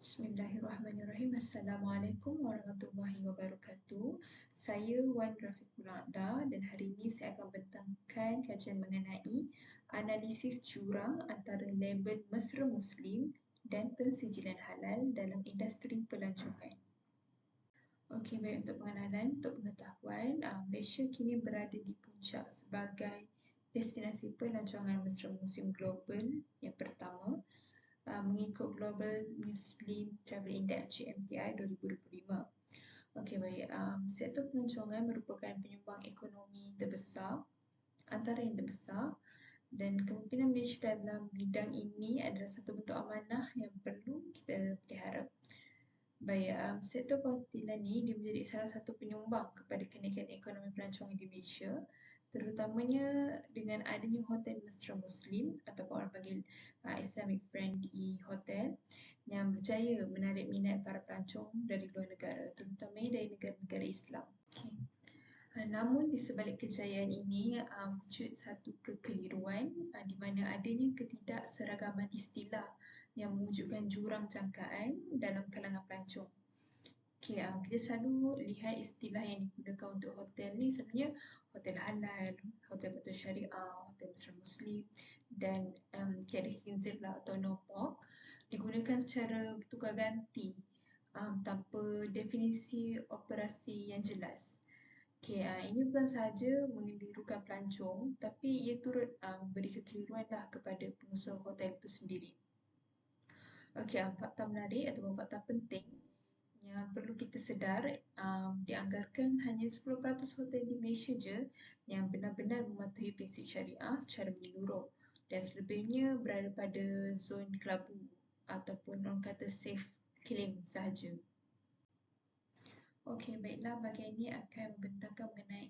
Bismillahirrahmanirrahim. Assalamualaikum warahmatullahi wabarakatuh. Saya Wan Rafiqul Aqda dan hari ini saya akan bentangkan kajian mengenai analisis jurang antara label mesra Muslim dan pensijilan halal dalam industri pelancongan. Okey, baik, untuk pengenalan, untuk pengetahuan, Malaysia kini berada di puncak sebagai destinasi pelancongan mesra Muslim global yang pertama, mengikut Global Muslim Travel Index GMTI 2025. Okey, baik. Sektor pelancongan merupakan penyumbang ekonomi terbesar, antara yang terbesar, dan kepimpinan Malaysia dalam bidang ini adalah satu bentuk amanah yang perlu kita pelihara. Baik, sektor perhotelan ni dia menjadi salah satu penyumbang kepada kenaikan ekonomi pelancongan di Malaysia, terutamanya dengan adanya hotel mesra Muslim ataupun orang panggil Islamic friendly hotel yang berjaya menarik minat para pelancong dari luar negara, terutamanya dari negara-negara Islam. Okay. Namun di sebalik kejayaan ini wujud satu kekeliruan di mana adanya ketidakseragaman istilah yang mewujudkan jurang jangkaan dalam kalangan pelancong. Okay, kita selalu lihat istilah yang digunakan untuk hotel ni selalunya hotel halal, hotel betul syariah, hotel mesra Muslim dan tiada khinzir lah atau no pork digunakan secara bertukar ganti tanpa definisi operasi yang jelas. Okay, ini bukan sahaja mengelirukan pelancong tapi ia turut beri kekeliruan lah kepada pengusaha hotel itu sendiri. Okey, fakta menarik ataupun fakta penting yang perlu kita sedar, dianggarkan hanya 10% hotel di Malaysia je yang benar-benar mematuhi prinsip syariah secara menyeluruh dan selebihnya berada pada zon kelabu ataupun orang kata safe claim sahaja. Okey, baiklah, bahagian ini akan membentangkan mengenai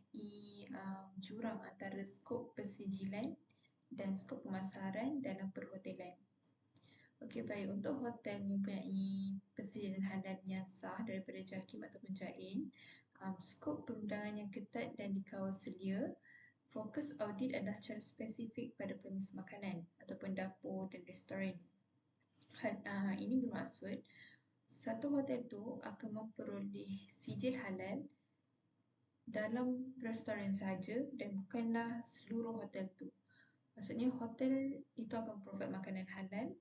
jurang antara skop pensijilan dan skop pemasaran dalam perhotelan. Okey, baik, untuk hotel mempunyai pensijilan halal yang sah daripada JAKIM ataupun JAIN, skop perundangan yang ketat dan dikawal selia. Fokus audit adalah secara spesifik pada premis makanan ataupun dapur dan restoran. Ini bermaksud satu hotel tu akan memperoleh sijil halal dalam restoran sahaja dan bukanlah seluruh hotel tu. Maksudnya hotel itu akan provide makanan halal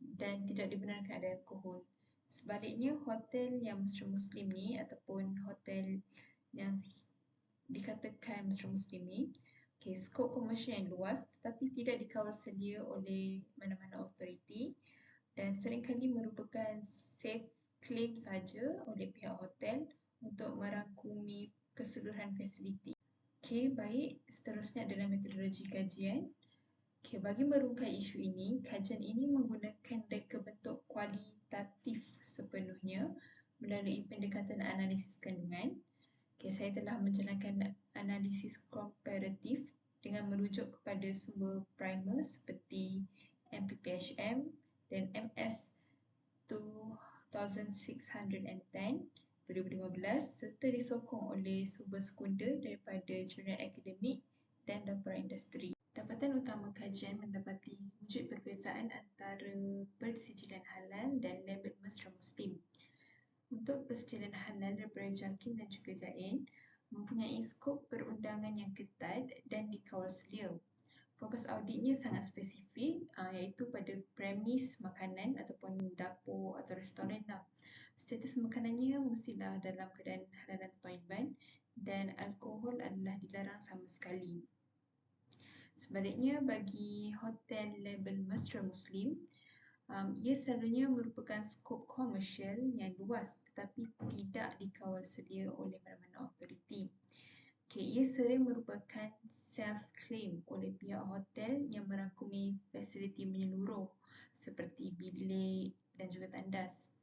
dan tidak dibenarkan ada alkohol. Sebaliknya, hotel yang mesra Muslim ni ataupun hotel yang dikatakan mesra Muslim ni, skop komersial yang luas tetapi tidak dikawal sedia oleh mana-mana authority dan seringkali merupakan safe claim saja oleh pihak hotel untuk merangkumi keseluruhan fasiliti. Baik, seterusnya adalah metodologi kajian. Bagi merungkai isu ini, kajian ini menggunakan reka bentuk kualitatif sepenuhnya melalui pendekatan analisis kandungan. Saya telah menjalankan analisis komparatif dengan merujuk kepada sumber primer seperti MPPHM dan MS 2610 2015 serta disokong oleh sumber sekunder daripada jurnal akademik dan laporan industri. Dapatan utama kajian mendapati wujud perbezaan antara persijilan halal dan label mesra Muslim. Untuk persijilan halal daripada JAKIM dan juga JAIN mempunyai skop perundangan yang ketat dan dikawal selia. Fokus auditnya sangat spesifik iaitu pada premis makanan ataupun dapur atau restoran lah. Status makanannya mestilah dalam keadaan halal dan thayyiban dan alkohol adalah dilarang sama sekali. Sebaliknya, bagi hotel label mesra Muslim, ia selalunya merupakan skop komersial yang luas tetapi tidak dikawal sedia oleh mana-mana authority. Ia sering merupakan self-claim oleh pihak hotel yang merangkumi fasiliti menyeluruh seperti bilik dan juga tandas.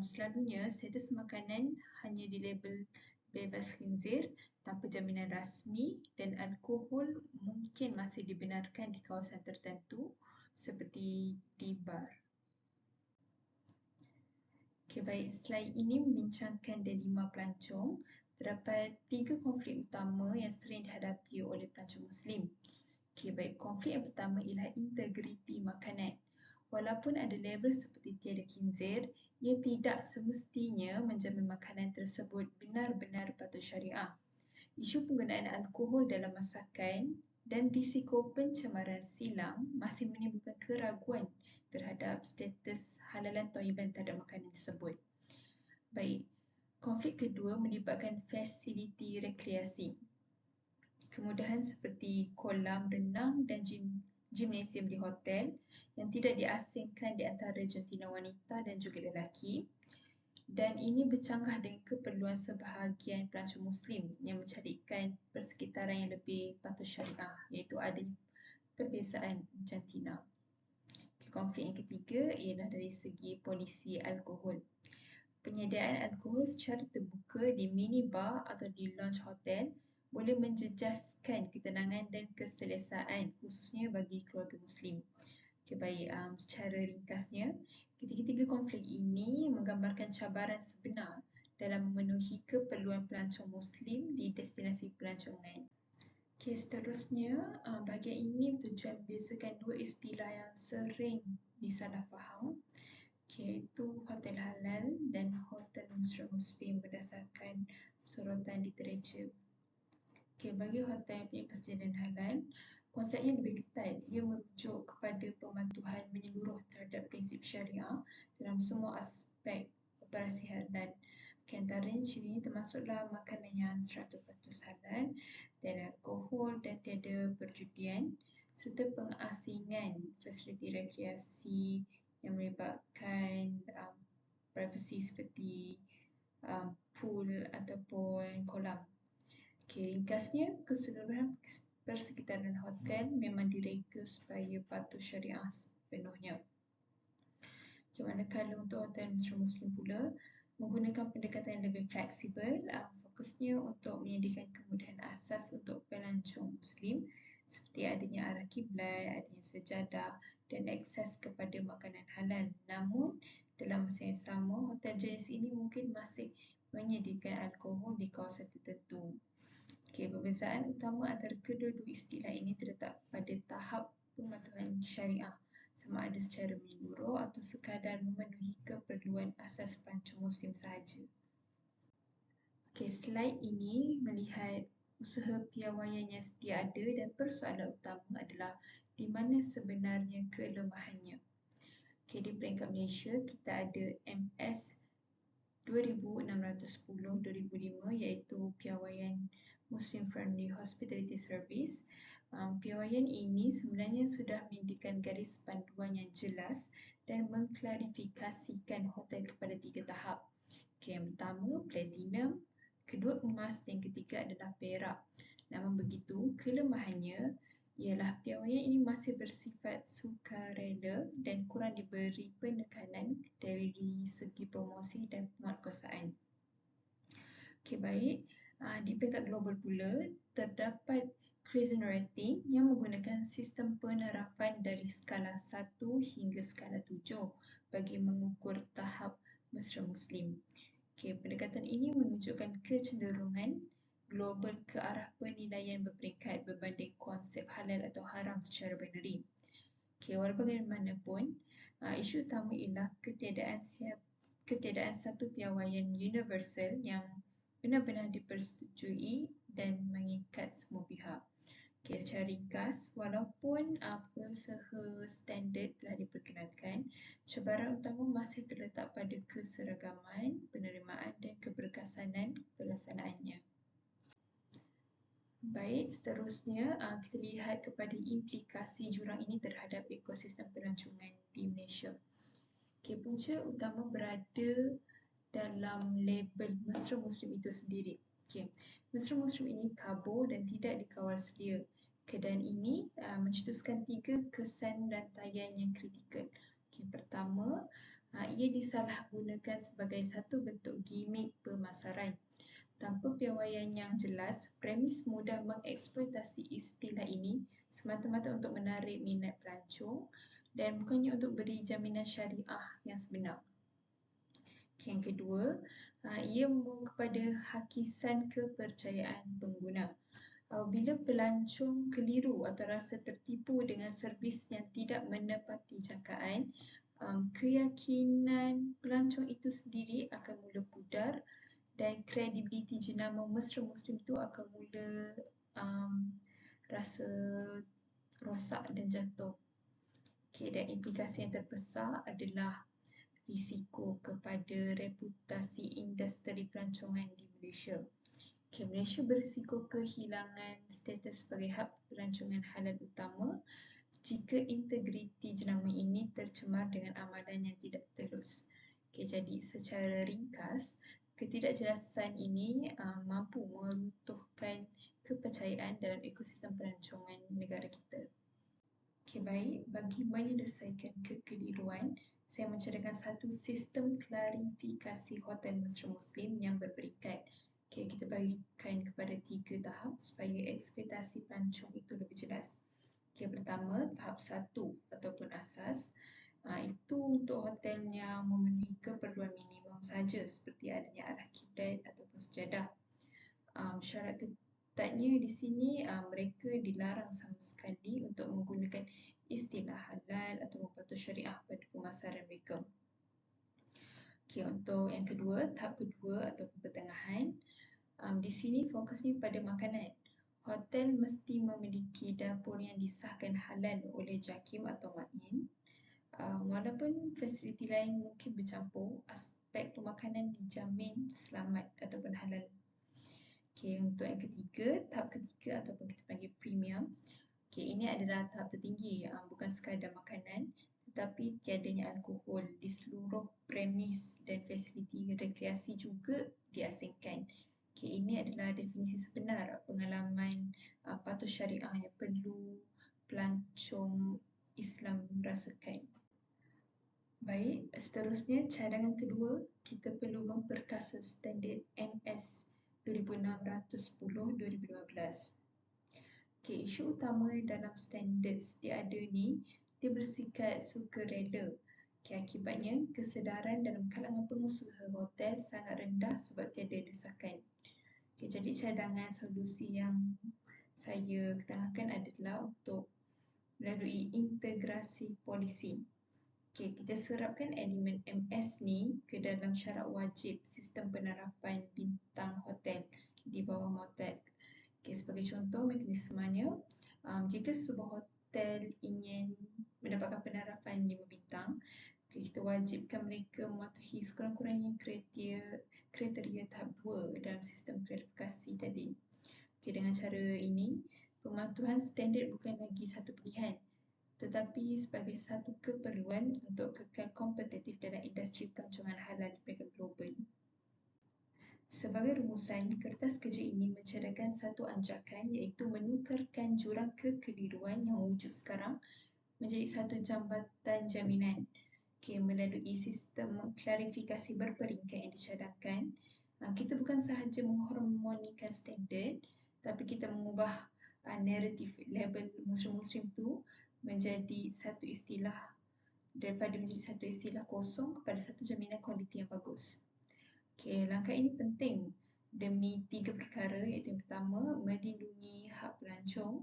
Selalunya, status makanan hanya dilabel bebas khinzir tanpa jaminan rasmi dan alkohol mungkin masih dibenarkan di kawasan tertentu seperti di bar. Baik, slide ini membincangkan dilema pelancong. Terdapat 3 konflik utama yang sering dihadapi oleh pelancong Muslim. Baik, konflik yang pertama ialah integriti makanan. Walaupun ada label seperti tiada khinzir, ia tidak semestinya menjamin makanan tersebut benar-benar patuh syariah. Isu penggunaan alkohol dalam masakan dan risiko pencemaran silam masih menimbulkan keraguan terhadap status halalan thayyiban terhadap makanan tersebut. Baik, konflik kedua melibatkan fasiliti rekreasi. Kemudahan seperti kolam renang dan gimnasium di hotel yang tidak diasingkan di antara jantina wanita dan juga lelaki. Dan ini bercanggah dengan keperluan sebahagian pelancong Muslim yang mencarikan persekitaran yang lebih patuh syariah, iaitu adanya perbezaan jantina. Konflik yang ketiga ialah dari segi polisi alkohol. Penyediaan alkohol secara terbuka di minibar atau di lounge hotel boleh menjejaskan ketenangan dan keselesaan khususnya bagi keluarga Muslim. Baik, secara ringkasnya, ketiga-tiga konflik ini menggambarkan cabaran sebenar dalam memenuhi keperluan pelancong Muslim di destinasi pelancongan. Seterusnya, bahagian ini bertujuan membezakan dua istilah yang sering disalahfaham, iaitu hotel halal dan hotel Muslim berdasarkan sorotan literatur. Bagi hotel yang punya persediaan halal, konsepnya lebih ketat. Ia merujuk kepada pematuhan menyeluruh terhadap prinsip syariah dalam semua aspek operasi halal. Antaranya cirinya termasuklah makanan yang 100% halal, tiada alkohol dan tiada perjudian, serta pengasingan fasiliti rekreasi yang melibatkan privasi seperti pool ataupun kolam. Ringkasnya, keseluruhan persekitaran hotel memang direka supaya patuh syariah sepenuhnya. Manakala untuk hotel Muslim pula, menggunakan pendekatan yang lebih fleksibel, fokusnya untuk menyediakan kemudahan asas untuk pelancong Muslim seperti adanya arah kiblat, adanya sejadah dan akses kepada makanan halal. Namun, dalam masa yang sama, hotel jenis ini mungkin masih menyediakan alkohol di kawasan tertentu. Perbezaan utama antara kedua-dua istilah ini terletak pada tahap pematuhan syariah, sama ada secara menyeluruh atau sekadar memenuhi keperluan asas pelancong Muslim sahaja. Slide ini melihat usaha piawaian yang sedia ada dan persoalan utama adalah di mana sebenarnya kelemahannya. Di peringkat Malaysia, kita ada MS 2610-2005 iaitu piawaian Muslim Friendly Hospitality Service. Piawaian ini sebenarnya sudah menyediakan garis panduan yang jelas dan mengklarifikasikan hotel kepada 3 tahap. Yang pertama, platinum, kedua emas dan ketiga adalah perak. Namun begitu, kelemahannya ialah piawaian ini masih bersifat sukarela dan kurang diberi penekanan dari segi promosi dan penguatkuasaan. Baik. Di peringkat global pula, terdapat Crescent Rating yang menggunakan sistem penerapan dari skala 1 hingga skala 7 bagi mengukur tahap mesra Muslim. Pendekatan ini menunjukkan kecenderungan global ke arah penilaian berperingkat berbanding konsep halal atau haram secara binary. Walaupun bagaimanapun, isu utama ialah ketiadaan satu piawaian universal yang benar-benar dipersetujui dan mengikat semua pihak. Secara ringkas, walaupun usaha standard telah diperkenalkan, cabaran utama masih terletak pada keseragaman, penerimaan dan keberkesanan pelaksanaannya. Baik, seterusnya kita lihat kepada implikasi jurang ini terhadap ekosistem pelancongan di Malaysia. Punca utama berada dalam label mesra Muslim itu sendiri. Mesra Muslim ini kabur dan tidak dikawal sedia. Keadaan ini mencetuskan 3 kesan rantaian yang kritikal. Pertama, ia disalahgunakan sebagai satu bentuk gimik pemasaran. Tanpa piawaian yang jelas, premis mudah mengeksploitasi istilah ini semata-mata untuk menarik minat pelancong dan bukannya untuk beri jaminan syariah yang sebenar. Yang kedua, ia membawa kepada hakisan kepercayaan pengguna. Bila pelancong keliru atau rasa tertipu dengan servis yang tidak menepati jangkaan, keyakinan pelancong itu sendiri akan mula pudar dan kredibiliti jenama mesra Muslim itu akan mula um, rasa rosak dan jatuh. Okay, dan implikasi yang terbesar adalah risiko kepada reputasi industri pelancongan di Malaysia. Okay, Malaysia berisiko kehilangan status sebagai hub pelancongan halal utama jika integriti jenama ini tercemar dengan amalan yang tidak telus. Okay, jadi secara ringkas, ketidakjelasan ini mampu meruntuhkan kepercayaan dalam ekosistem pelancongan negara kita. Okay, baik. Bagi menyelesaikan kekeliruan, saya mencadangkan satu sistem klarifikasi hotel mesra Muslim yang berperingkat. Okay, kita bagikan kepada 3 tahap supaya ekspektasi pelancong itu lebih jelas. Okay, pertama, tahap 1 ataupun asas. Itu untuk hotel yang memenuhi keperluan minimum saja seperti adanya arah kiblat ataupun sejadah. Syarat ketatnya di sini mereka dilarang sama sekali untuk menggunakan istilah halal atau patuh syariah pada pemasaran mereka. Okay, untuk yang kedua, tahap kedua ataupun pertengahan, di sini fokusnya pada makanan. Hotel mesti memiliki dapur yang disahkan halal oleh JAKIM atau MAIN. Walaupun fasiliti lain mungkin bercampur, aspek pemakanan dijamin selamat ataupun halal. Okay, untuk yang ketiga, tahap ketiga ataupun kita panggil premium. Okay, ini adalah tahap tertinggi, bukan sekadar makanan tetapi tiadanya alkohol di seluruh premis dan fasiliti rekreasi juga diasingkan. Okay, ini adalah definisi sebenar pengalaman patuh syariah yang perlu pelancong Islam rasakan. Baik, seterusnya cadangan kedua, kita perlu memperkasa standard MS 2610-2015. Okay, isu utama dalam standard sedia ada ni, dia bersikap sukarela. Okay, akibatnya, kesedaran dalam kalangan pengusaha hotel sangat rendah sebab tiada desakan. Okay, jadi cadangan solusi yang saya ketengahkan adalah untuk melalui integrasi polisi. Okay, kita serapkan elemen MS ni ke dalam syarat wajib sistem penerapan bintang hotel di bawah motel. Okay, sebagai contoh mekanismenya, jika sebuah hotel ingin mendapatkan penerapan 5 bintang, okay, kita wajibkan mereka mematuhi sekurang-kurangnya kriteria tahap 2 dalam sistem klarifikasi tadi. Okay, dengan cara ini, pematuhan standard bukan lagi satu pilihan tetapi sebagai satu keperluan untuk kekal kompetitif dalam industri pelancongan halal di peringkat global. Sebagai rumusan, kertas kerja ini mencadangkan satu anjakan iaitu menukarkan jurang kekeliruan yang wujud sekarang menjadi satu jambatan jaminan. Okay, melalui sistem klarifikasi berperingkat yang dicadangkan, kita bukan sahaja mengharmonikan standard tapi kita mengubah naratif label Muslim-Muslim tu menjadi satu istilah daripada menjadi satu istilah kosong kepada satu jaminan kualiti yang bagus. Okay, langkah ini penting demi 3 perkara iaitu yang pertama, melindungi hak pelancong.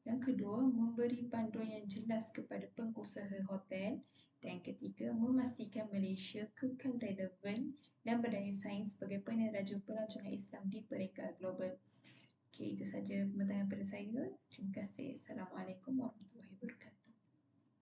Yang kedua, memberi panduan yang jelas kepada pengusaha hotel. Dan yang ketiga, memastikan Malaysia kekal relevan dan berdaya saing sebagai peneraju pelancongan Islam di peringkat global. Okay, itu saja pembincangan pada saya. Terima kasih. Assalamualaikum warahmatullahi wabarakatuh.